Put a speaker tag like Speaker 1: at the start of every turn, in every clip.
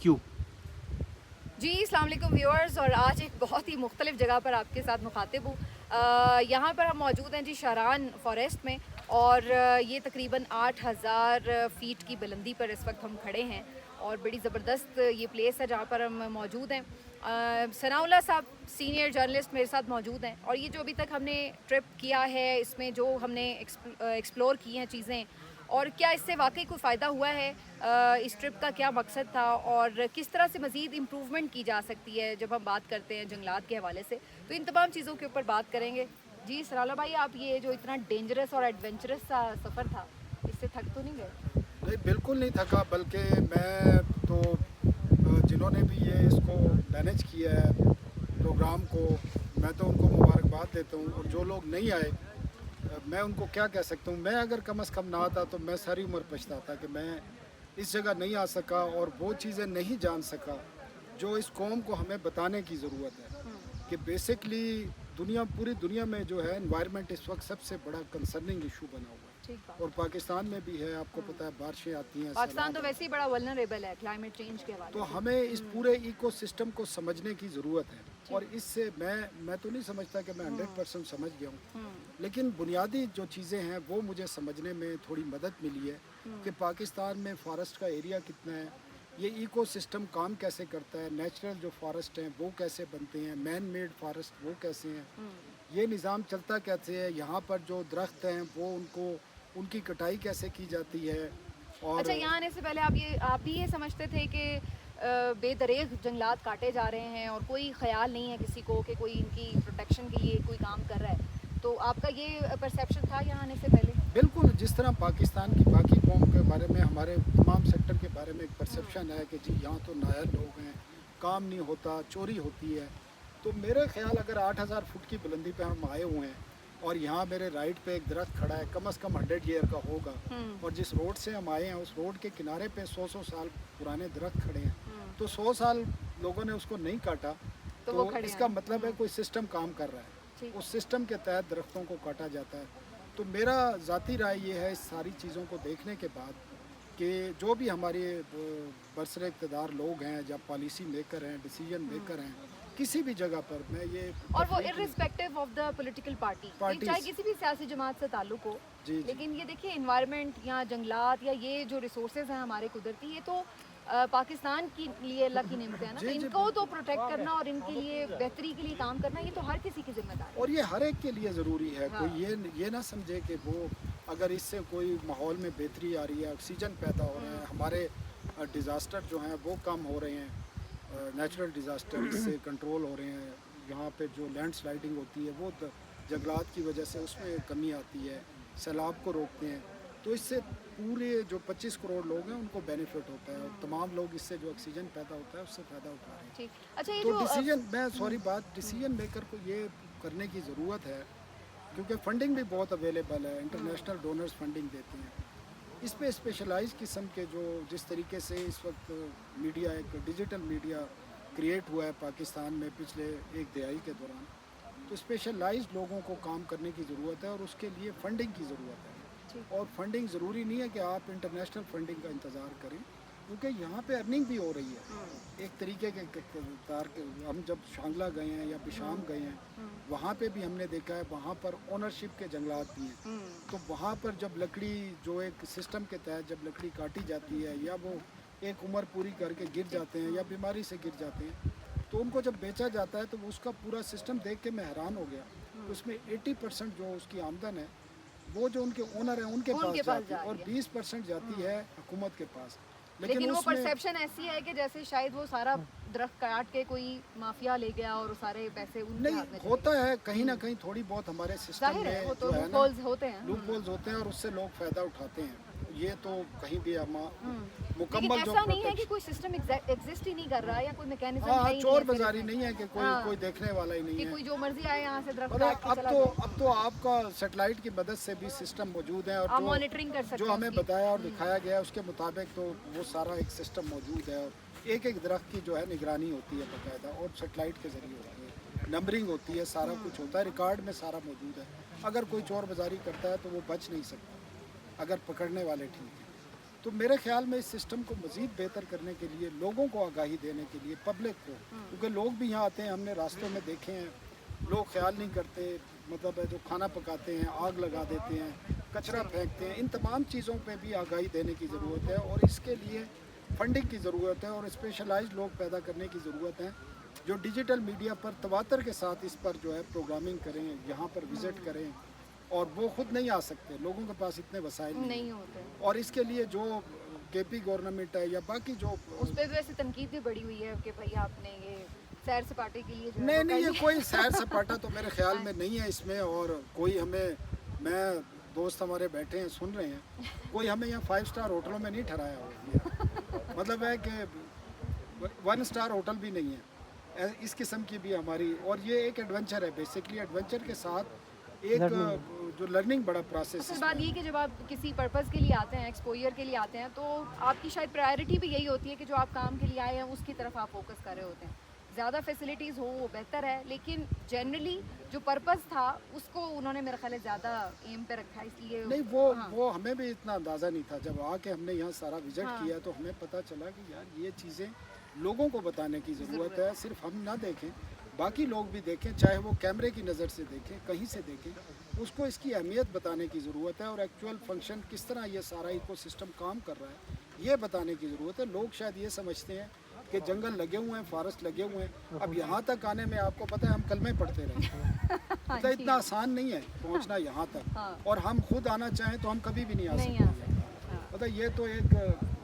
Speaker 1: کیوں؟
Speaker 2: جی السلام علیکم ویورز، اور آج ایک بہت ہی مختلف جگہ پر آپ کے ساتھ مخاطب ہوں۔ یہاں پر ہم موجود ہیں جی شاران فارسٹ میں، اور یہ تقریباً 8000 فیٹ کی بلندی پر اس وقت ہم کھڑے ہیں، اور بڑی زبردست یہ پلیس ہے جہاں پر ہم موجود ہیں۔ ثناء اللہ صاحب سینئر جرنلسٹ میرے ساتھ موجود ہیں، اور یہ جو ابھی تک ہم نے ٹرپ کیا ہے اس میں جو ہم نے ایکسپلور کی ہیں چیزیں، اور کیا اس سے واقعی کوئی فائدہ ہوا ہے، اس ٹرپ کا کیا مقصد تھا، اور کس طرح سے مزید امپروومنٹ کی جا سکتی ہے جب ہم بات کرتے ہیں جنگلات کے حوالے سے، تو ان تمام چیزوں کے اوپر بات کریں گے۔ جی ثناء اللہ بھائی، آپ یہ جو اتنا ڈینجرس اور ایڈونچرس سا سفر تھا، اس سے تھک تو نہیں گئے؟
Speaker 3: نہیں، بالکل نہیں تھکا، بلکہ میں تو جنہوں نے بھی یہ اس کو مینیج کیا ہے پروگرام کو، میں تو ان کو مبارکباد دیتا ہوں، اور جو لوگ نہیں آئے میں ان کو کیا کہہ سکتا ہوں۔ میں اگر کم از کم نہ آتا تو میں ساری عمر پچھتاتا کہ میں اس جگہ نہیں آ سکا اور وہ چیزیں نہیں جان سکا جو اس قوم کو ہمیں بتانے کی ضرورت ہے کہ بیسکلی پوری دنیا میں جو ہے انوائرمنٹ اس وقت سب سے بڑا کنسرننگ ایشو بنا ہوا ہے، اور پاکستان میں بھی ہے، آپ کو پتہ ہے بارشیں آتی ہیں،
Speaker 2: پاکستان تو ویسے ہی بڑا ولنریبل ہے کلائمیٹ چینج کے حوالے
Speaker 3: تو
Speaker 2: سے۔
Speaker 3: ہمیں اس پورے ایکو سسٹم کو سمجھنے کی ضرورت ہے، اور اس سے میں تو نہیں سمجھتا کہ میں 100% سمجھ گیا ہوں، لیکن بنیادی جو چیزیں ہیں وہ مجھے سمجھنے میں تھوڑی مدد ملی ہے کہ پاکستان میں فارسٹ کا ایریا کتنا ہے، یہ ایکو سسٹم کام کیسے کرتا ہے، نیچرل جو فارسٹ ہیں وہ کیسے بنتے ہیں، مین میڈ فارسٹ وہ کیسے ہیں، یہ نظام چلتا کیسے ہے، یہاں پر جو درخت ہیں وہ ان کی کٹائی کیسے کی جاتی ہے۔ اور
Speaker 2: اچھا، یہاں آنے سے پہلے آپ بھی یہ سمجھتے تھے کہ بے دریغ جنگلات کاٹے جا رہے ہیں اور کوئی خیال نہیں ہے کسی کو کہ کوئی ان کی پروٹیکشن کے لیے کوئی کام کر رہا ہے، تو آپ کا یہ پرسیپشن تھا یہاں آنے سے پہلے؟
Speaker 3: بالکل، جس طرح پاکستان کی باقی قوم کے بارے میں ہمارے تمام سیکٹر کے بارے میں ایک پرسیپشن ہے کہ جی یہاں تو نااہل لوگ ہیں، کام نہیں ہوتا، چوری ہوتی ہے، تو میرے خیال اگر 8000 فٹ کی بلندی پہ ہم آئے ہوئے ہیں اور یہاں میرے رائٹ پہ ایک درخت کھڑا ہے کم از کم 100 ایئر کا ہوگا، اور جس روڈ سے ہم آئے ہیں اس روڈ کے کنارے پہ 100 سال پرانے درخت کھڑے ہیں، تو 100 سال لوگوں نے اس کو نہیں کاٹا، تو اس کا مطلب ہے کوئی سسٹم کام کر رہا ہے، اس سسٹم کے تحت درختوں کو کاٹا جاتا ہے۔ تو میرا ذاتی رائے یہ ہے اس ساری چیزوں کو دیکھنے کے بعد کہ جو بھی ہمارے برسر اقتدار لوگ ہیں یا پالیسی میکر ہیں، ڈیسیجن میکر ہیں، کسی بھی جگہ پر میں یہ،
Speaker 2: اور وہ irrespective of the political party, چاہے کسی بھی سیاسی جماعت سے تعلق ہو، لیکن یہ دیکھیے انوائرمنٹ یا جنگلات یا یہ جو ریسورسز ہیں ہمارے قدرتی، یہ تو پاکستان کے لیے اللہ کی نعمت ہے نا، ان کو تو پروٹیکٹ کرنا اور ان کے لیے بہتری کے لیے کام کرنا یہ تو ہر کسی کی ذمہ داری ہے،
Speaker 3: اور یہ ہر ایک کے لیے ضروری ہے۔ کوئی یہ نہ سمجھے کہ وہ اگر اس سے کوئی ماحول میں بہتری آ رہی ہے، آکسیجن پیدا ہو رہا ہے، ہمارے ڈیزاسٹر جو ہیں وہ کم ہو رہے ہیں، نیچرل ڈیزاسٹر اس سے کنٹرول ہو رہے ہیں، یہاں پہ جو لینڈ سلائڈنگ ہوتی ہے وہ جنگلات کی وجہ سے اس میں کمی آتی ہے، سیلاب کو روکتے ہیں، تو اس سے پورے جو 25 کروڑ لوگ ہیں ان کو بینیفٹ ہوتا ہے، اور تمام لوگ اس سے جو آکسیجن پیدا ہوتا ہے اس سے فائدہ اٹھا رہے ہیں۔
Speaker 2: اچھا یہ
Speaker 3: تو ڈیسیجن میکر کو یہ کرنے کی ضرورت ہے، کیونکہ فنڈنگ بھی بہت اویلیبل ہے، انٹرنیشنل ڈونرز فنڈنگ دیتے ہیں، اس پہ اسپیشلائز قسم کے جس طریقے سے اس وقت میڈیا، ایک ڈیجیٹل میڈیا کریٹ ہوا ہے پاکستان میں پچھلے ایک دہائی کے دوران، تو اسپیشلائز لوگوں کو کام کرنے کی ضرورت ہے، اور اس کے لیے فنڈنگ کی ضرورت ہے، اور فنڈنگ ضروری نہیں ہے کہ آپ انٹرنیشنل فنڈنگ کا انتظار کریں، کیونکہ یہاں پہ ارننگ بھی ہو رہی ہے ایک طریقے کے ہم جب شانگلہ گئے ہیں یا بشام گئے ہیں، وہاں پہ بھی ہم نے دیکھا ہے وہاں پر اونرشپ کے جنگلات بھی ہیں، تو وہاں پر جب لکڑی جو ایک سسٹم کے تحت جب لکڑی کاٹی جاتی ہے یا وہ ایک عمر پوری کر کے گر جاتے ہیں یا بیماری سے گر جاتے ہیں، تو ان کو جب بیچا جاتا ہے تو اس کا پورا سسٹم دیکھ کے میں حیران ہو گیا، تو اس میں 80% جو اس کی آمدن ہے وہ جو ان کے اونر ہیں ان کے پاس جاتی ہے، اور 20% جاتی ہے حکومت کے پاس،
Speaker 2: لیکن وہ پرسیپشن ایسی ہے کہ جیسے شاید وہ سارا درخت کاٹ کے کوئی مافیا لے گیا اور سارے پیسے ان کے ہاتھ میں
Speaker 3: نہیں ہوتا ہے، کہیں نہ کہیں تھوڑی بہت ہمارے سسٹم میں جو ہے نا
Speaker 2: لوپ ہولز ہوتے ہیں،
Speaker 3: لوپ ہولز ہوتے ہیں اور اس سے لوگ فائدہ اٹھاتے ہیں، یہ تو کہیں بھی
Speaker 2: لیکن
Speaker 3: مکمل جو
Speaker 2: ایسا نہیں ہے کہ کوئی سسٹم ایگزسٹ ہی نہیں کر رہا یا کوئی میکینزم ہے ہی
Speaker 3: چور
Speaker 2: نہیں
Speaker 3: بازاری نہیں ہے کہ کوئی دیکھنے والا ہی نہیں
Speaker 2: کہ
Speaker 3: ہے،
Speaker 2: کوئی جو مرضی آئے یہاں سے درخت کاٹ کے چلا جائے،
Speaker 3: اب تو آپ کا سیٹلائٹ کی مدد سے بھی سسٹم موجود ہے، اور
Speaker 2: آپ مانیٹرنگ کر سکتے
Speaker 3: جو
Speaker 2: ہیں
Speaker 3: ہمیں بتایا اور دکھایا گیا اس کے مطابق تو وہ سارا ایک سسٹم موجود ہے، اور ایک ایک درخت کی جو ہے نگرانی ہوتی ہے باقاعدہ، اور سیٹلائٹ کے ذریعے ہوتی ہے، نمبرنگ ہوتی ہے، سارا کچھ ہوتا ہے، ریکارڈ میں سارا موجود ہے، اگر کوئی چور بازاری کرتا ہے تو وہ بچ نہیں سکتا اگر پکڑنے والے ٹھیک ہیں۔ तो मेरे ख्याल में इस सिस्टम को मज़ीद बेहतर करने के लिए, लोगों को आगाही देने के लिए, पब्लिक को, क्योंकि लोग भी यहाँ आते हैं, हमने रास्तों में देखे हैं, लोग ख्याल नहीं करते, मतलब जो खाना पकाते हैं आग लगा देते हैं, कचरा फेंकते हैं, इन तमाम चीज़ों पे भी आगाही देने की ज़रूरत है और इसके लिए फंडिंग की ज़रूरत है और स्पेशलाइज्ड लोग पैदा करने की ज़रूरत है जो डिजिटल मीडिया पर तवातर के साथ इस पर जो है प्रोग्रामिंग करें, यहाँ पर विज़िट करें। और वो खुद नहीं आ सकते, लोगों के पास इतने वसाइल
Speaker 2: नहीं होते,
Speaker 3: और इसके लिए जो केपी गवर्नमेंट है या बाकी जो
Speaker 2: उस पर वैसे तनकीद भी बड़ी हुई है कि भाई आपने ये सैर सपाटे के लिए जो
Speaker 3: नहीं नहीं, ये कोई सैर सपाटा तो मेरे ख्याल में नहीं है इसमें। और कोई हमें, मैं दोस्त हमारे बैठे हैं सुन रहे हैं, कोई हमें यहाँ 5 स्टार होटलों में नहीं ठहराया हुआ, मतलब है कि 1 स्टार होटल भी नहीं है, इस किस्म की भी हमारी। और ये एक एडवेंचर है, बेसिकली एडवेंचर के साथ एक जो लर्निंग बड़ा प्रोसेस है।
Speaker 2: बात ये कि जब आप किसी पर्पज़ के लिए आते हैं, एक्सपोजर के लिए आते हैं, तो आपकी शायद प्रायोरिटी भी यही होती है कि जो आप काम के लिए आए हैं उसकी तरफ आप फोकस कर रहे होते हैं। ज़्यादा फैसिलिटीज़ हो वो बेहतर है, लेकिन जनरली जो पर्पज़ था उसको उन्होंने मेरा ख्याल है ज़्यादा एम पे रखा है, इसलिए
Speaker 3: नहीं वो हमें भी इतना अंदाज़ा नहीं था। जब आके हमने यहाँ सारा विजिट किया तो हमें पता चला कि यार ये चीज़ें लोगों को बताने की ज़रूरत है, सिर्फ हम ना देखें, बाकी लोग भी देखें, चाहे वो कैमरे की नज़र से देखें, कहीं से देखें, उसको इसकी अहमियत बताने की ज़रूरत है और एक्चुअल फंक्शन किस तरह ये सारा इकोसिस्टम काम कर रहा है ये बताने की ज़रूरत है। लोग शायद ये समझते हैं कि जंगल लगे हुए हैं, फॉरेस्ट लगे हुए हैं, अब यहाँ तक आने में आपको पता है हम कलमे पढ़ते रहे तो इतना आसान नहीं है पहुँचना यहाँ तक, और हम खुद आना चाहें तो हम कभी भी नहीं आ सकते। पता ये तो एक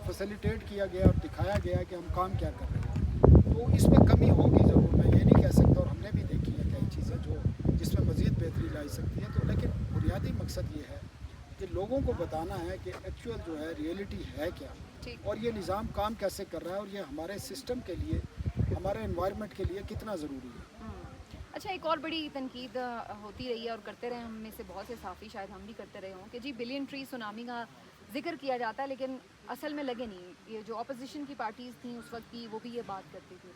Speaker 3: फैसिलिटेट किया गया और दिखाया गया कि हम काम क्या कर रहे हैं, तो इसमें कमी होगी ज़रूर, मैं ये नहीं कह सकता, और हमने भी देखी है कई चीज़ें जो जिसमें मज़ीद बेहतरी लाई सकती है। तो लेकिन बुनियादी मकसद ये है कि लोगों को बताना है कि एक्चुअल जो है रियलिटी है क्या, और ये निज़ाम काम कैसे कर रहा है, और ये हमारे सिस्टम के लिए, हमारे एनवायरनमेंट के लिए कितना ज़रूरी है।
Speaker 2: अच्छा, एक और बड़ी तनकीद होती रही है और करते रहे हम में से बहुत से साफ़ी, शायद हम भी करते रहे हों, कि जी बिलियन ट्री सुनामी का जिक्र किया जाता है लेकिन असल में लगे नहीं। ये जो अपोजिशन की पार्टीज़ थी उस वक्त की, वो भी ये बात करती थी।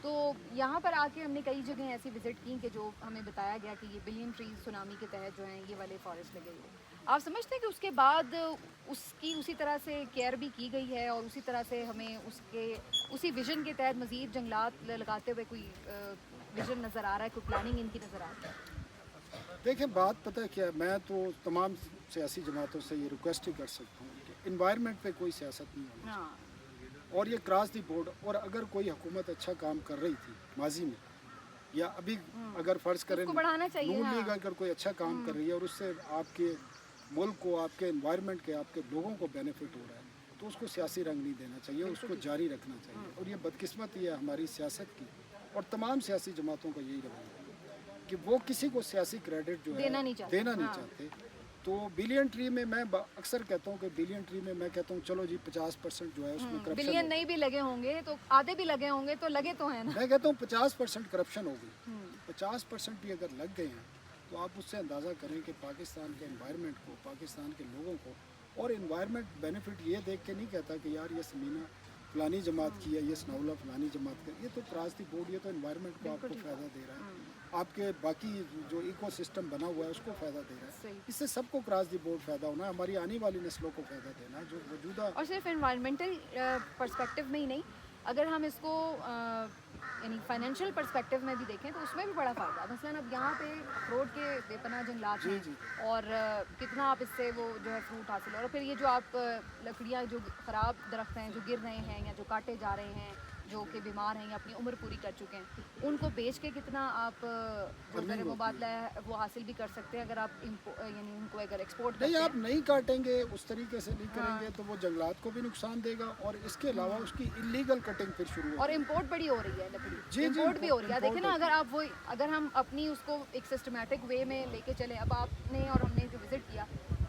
Speaker 2: तो यहाँ पर आके हमने कई जगह ऐसी विज़िट की कि जो हमें बताया गया कि ये बिलियन ट्रीज सुनामी के तहत जो हैं ये वाले फॉरेस्ट लगे हुए। आप समझते हैं कि उसके बाद उसकी उसी तरह से केयर भी की गई है और उसी तरह से हमें उसी विज़न के तहत मज़ीद जंगलात लगाते हुए कोई विज़न नज़र आ रहा है, कोई प्लानिंग इनकी नज़र आ रही है?
Speaker 3: देखिए बात पता है क्या, मैं तो तमाम सियासी जमातों से ये रिक्वेस्ट ही कर सकता हूँ कि इन्वायरमेंट पे कोई सियासत नहीं होनी चाहिए, और ये क्रॉस दी बोर्ड। और अगर कोई हुकूमत अच्छा काम कर रही थी माजी में या अभी, अगर फ़र्ज़ करें नून लीग अगर कोई अच्छा काम कर रही है और उससे आपके मुल्क को, आपके इन्वायरमेंट के, आपके लोगों को बेनिफिट हो रहा है, तो उसको सियासी रंग नहीं देना चाहिए, उसको जारी रखना चाहिए। और ये बदकिस्मती है हमारी सियासत की और तमाम सियासी जमातों का यही रवैया कि वो किसी को सियासी क्रेडिट जो है देना नहीं चाहते। तो बिलियन ट्री में मैं अक्सर कहता हूँ कि बिलियन ट्री में मैं कहता हूँ चलो जी 50% जो है उसमें करप्शन,
Speaker 2: बिलियन नहीं भी लगे होंगे तो आधे भी लगे होंगे तो लगे तो हैं ना।
Speaker 3: मैं कहता हूँ 50% करप्शन हो गई, 50% भी अगर लग गए हैं तो आप उससे अंदाज़ा करें कि पाकिस्तान के एनवायरनमेंट को, पाकिस्तान के लोगों को, और एनवायरनमेंट बेनिफिट ये देख के नहीं कहता कि यार ये समीना फलानी जमात की है, ये सनाउल्ला फलानी जमात का, ये तो क्रॉस दी बोर्ड, ये तो एनवायरनमेंट को आपको फ़ायदा दे रहा है, आपके बाकी जो इकोसिस्टम बना हुआ है उसको फ़ायदा दे रहा है। इससे सबको क्रॉस दी बोर्ड फ़ायदा होना है, हमारी आने वाली नस्लों को फ़ायदा देना है जो मौजूदा।
Speaker 2: और सिर्फ एनवायरमेंटल पर्सपेक्टिव में ही नहीं, अगर हम इसको यानी फाइनेंशियल पर्सपेक्टिव में भी देखें तो उसमें भी बड़ा फ़ायदा। मसलन अब यहाँ पे रोड के बेपनाह जंगलात हैं और कितना आप इससे वो जो है फ्रूट हासिल, और फिर ये जो आप लकड़ियाँ जो ख़राब दरख्त हैं जो गिर रहे हैं या जो काटे जा रहे हैं, जो कि बीमार हैं या अपनी उम्र पूरी कर चुके हैं, उनको बेच के कितना आप जो ज़र मुबादला है वो हासिल भी कर सकते हैं अगर आप यानी उनको अगर एक्सपोर्ट
Speaker 3: नहीं, आप नहीं काटेंगे, उस तरीके से नहीं करेंगे तो वो जंगलात को भी नुकसान देगा, और इसके अलावा उसकी इलीगल कटिंग फिर शुरू
Speaker 2: और इम्पोर्ट बड़ी हो रही है लकड़ी, इम्पोर्ट भी हो रही है। देखें ना, अगर हम अपनी उसको एक सिस्टमेटिक वे में लेके चले, अब आपने और हमने जो विजिट किया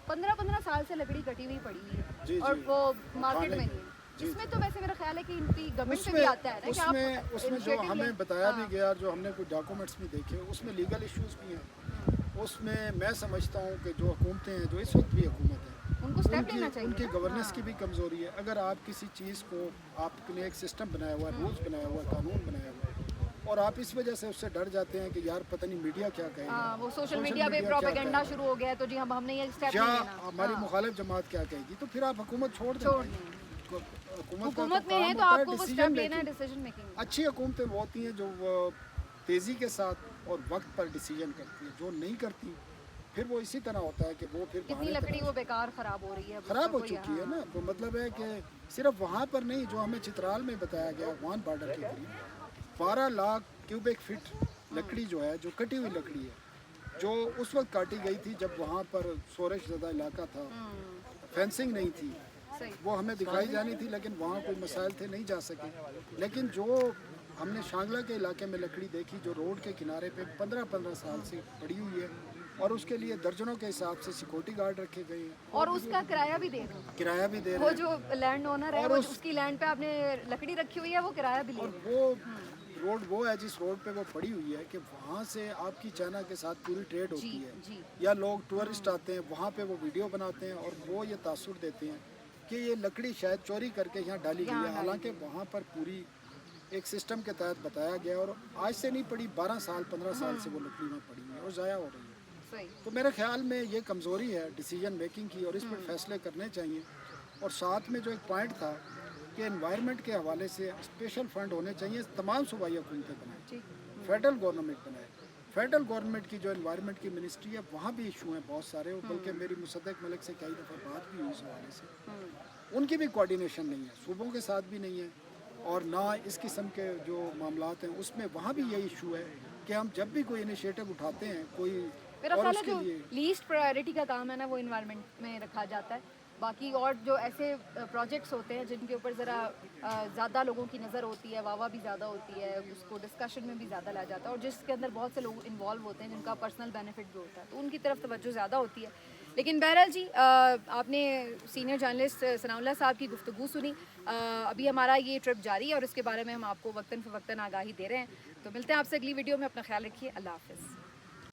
Speaker 2: 15-15 साल से लकड़ी कटी हुई पड़ी है और वो मार्केट में नहीं है। इसमें तो वैसे मेरा ख्याल है कि इनकी गवर्नमेंट में भी आता है ना कि
Speaker 3: उसमें जो हमें बताया भी गया, जो हमने कुछ डॉक्यूमेंट्स भी देखे, उसमें लीगल इश्यूज भी हैं। उसमें मैं समझता हूँ कि जो हुकूमतें हैं, जो इस वक्त भी हुकूमत है,
Speaker 2: उनको स्टेप लेना चाहिए,
Speaker 3: उनकी गवर्नेंस की भी कमज़ोरी है। अगर आप किसी चीज़ को, आपने एक सिस्टम बनाया हुआ है, रूल्स बनाया हुआ है, कानून बनाया हुआ है, और आप इस वजह से उससे डर जाते हैं कि यार पता नहीं मीडिया क्या कहेगा,
Speaker 2: हाँ, वो सोशल मीडिया पे
Speaker 3: क्या
Speaker 2: प्रोपेगेंडा
Speaker 3: कहेगा,
Speaker 2: शुरू हो गया है, तो जी हमने ये स्टेप
Speaker 3: या
Speaker 2: नहीं लेना।
Speaker 3: हमारी
Speaker 2: हाँ,
Speaker 3: मुखालिफ जमात क्या कहेगी, तो फिर आप हुकूमत छोड़ दें।
Speaker 2: छोड़ दें। हुकूमत में है तो आपको वो स्टेप लेना है, डिसीजन मेकिंग।
Speaker 3: अच्छी हुकूमतें वो होती हैं जो तेज़ी के साथ और वक्त पर डिसीजन करती हैं, जो नहीं करती फिर वो इसी तरह होता है कि वो फिर
Speaker 2: कितनी
Speaker 3: बहाने
Speaker 2: लकड़ी
Speaker 3: तलाश-
Speaker 2: वो बेकार खराब हो रही है,
Speaker 3: ख़राब हो
Speaker 2: उसका कोई-
Speaker 3: चुकी है ना। तो मतलब है कि सिर्फ वहाँ पर नहीं, जो हमें चित्राल में बताया गया अफगान बॉर्डर के करीब 12 लाख क्यूबिक फीट लकड़ी जो है, जो कटी हुई लकड़ी है, जो उस वक्त काटी गई थी जब वहाँ पर सोरश ज़्यादा इलाका था, फेंसिंग नहीं थी,
Speaker 2: सही।
Speaker 3: वो हमें दिखाई जानी थी, लेकिन वहाँ कोई मसाइल थे, नहीं जा सके। लेकिन जो हमने शांगला के इलाके में लकड़ी देखी जो रोड के किनारे पे 15-15 साल से पड़ी हुई है, और उसके लिए दर्जनों के हिसाब से सिक्योरिटी गार्ड रखे गए हैं,
Speaker 2: और उसका किराया भी दे रहे हैं।
Speaker 3: किराया भी दे
Speaker 2: वो
Speaker 3: रहे हैं,
Speaker 2: जो लैंड ओनर है,
Speaker 3: और
Speaker 2: वो
Speaker 3: उस-
Speaker 2: उसकी लैंड पे आपने लकड़ी रखी हुई है, वो किराया भी ले
Speaker 3: और
Speaker 2: रहे हैं।
Speaker 3: वो रोड वो है जिस रोड पे वो पड़ी हुई है कि वहाँ से आपकी चाइना के साथ पूरी ट्रेड होती
Speaker 2: जी,
Speaker 3: है,
Speaker 2: जी।
Speaker 3: या लोग टूरिस्ट आते हैं वहाँ पे वो वीडियो बनाते हैं और वो ये तासुर देते हैं कि ये लकड़ी शायद चोरी करके यहाँ डाली गई
Speaker 2: यहाँ
Speaker 3: है,
Speaker 2: डाली
Speaker 3: हालांकि वहाँ पर पूरी एक सिस्टम के तहत बताया गया, और आज से नहीं पड़ी, 12 साल 15 साल से वो लकड़ी में पड़ी हुई है और ज़ाया हो रही है।
Speaker 2: सही।
Speaker 3: तो मेरे ख्याल में ये कमज़ोरी है डिसीजन मेकिंग की, और इस पर फैसले करने चाहिए। और साथ में जो एक पॉइंट था कि एनवायरनमेंट के हवाले से स्पेशल फंड होने चाहिए, तमाम सूबाई हुकूमतें बनाएं,
Speaker 2: जी।
Speaker 3: फेडरल गवर्नमेंट बनाए। फेडरल गवर्नमेंट की जो एनवायरनमेंट की मिनिस्ट्री है वहाँ भी इशू हैं बहुत सारे, और बल्कि मेरी मुसद्दक मलिक से कई दफ़ा बात भी हुई इस हवाले से, उनकी भी कोऑर्डिनेशन नहीं है, सूबों के साथ भी नहीं है, और ना इस किस्म के जो मामलात हैं उसमें वहाँ भी यही इशू है कि हम जब भी कोई इनिशिएटिव उठाते हैं कोई,
Speaker 2: मेरा
Speaker 3: और
Speaker 2: ख्याल है
Speaker 3: उसके
Speaker 2: जो
Speaker 3: लिए
Speaker 2: लीस्ट प्रायोरिटी का काम है ना, वो इन्वायरमेंट में रखा जाता है। बाकी और जो ऐसे प्रोजेक्ट्स होते हैं जिनके ऊपर ज़रा ज़्यादा लोगों की नज़र होती है, वावा भी ज़्यादा होती है, उसको डिस्कशन में भी ज़्यादा लाया जाता है, और जिसके अंदर बहुत से लोग इन्वॉल्व होते हैं जिनका पर्सनल बेनिफिट भी होता है, तो उनकी तरफ तवज्जो ज़्यादा होती है। लेकिन बहरहाल जी, आपने सीनियर जर्नलिस्ट सनाउल्लाह साहब की गुफ्तगू सुनी। अभी हमारा ये ट्रिप जारी है और इसके बारे में हम आपको वक्तन फ़वक्तन आगाही दे रहे हैं। तो मिलते हैं आपसे अगली वीडियो में, अपना ख्याल रखिए, अल्लाह हाफ़िज़।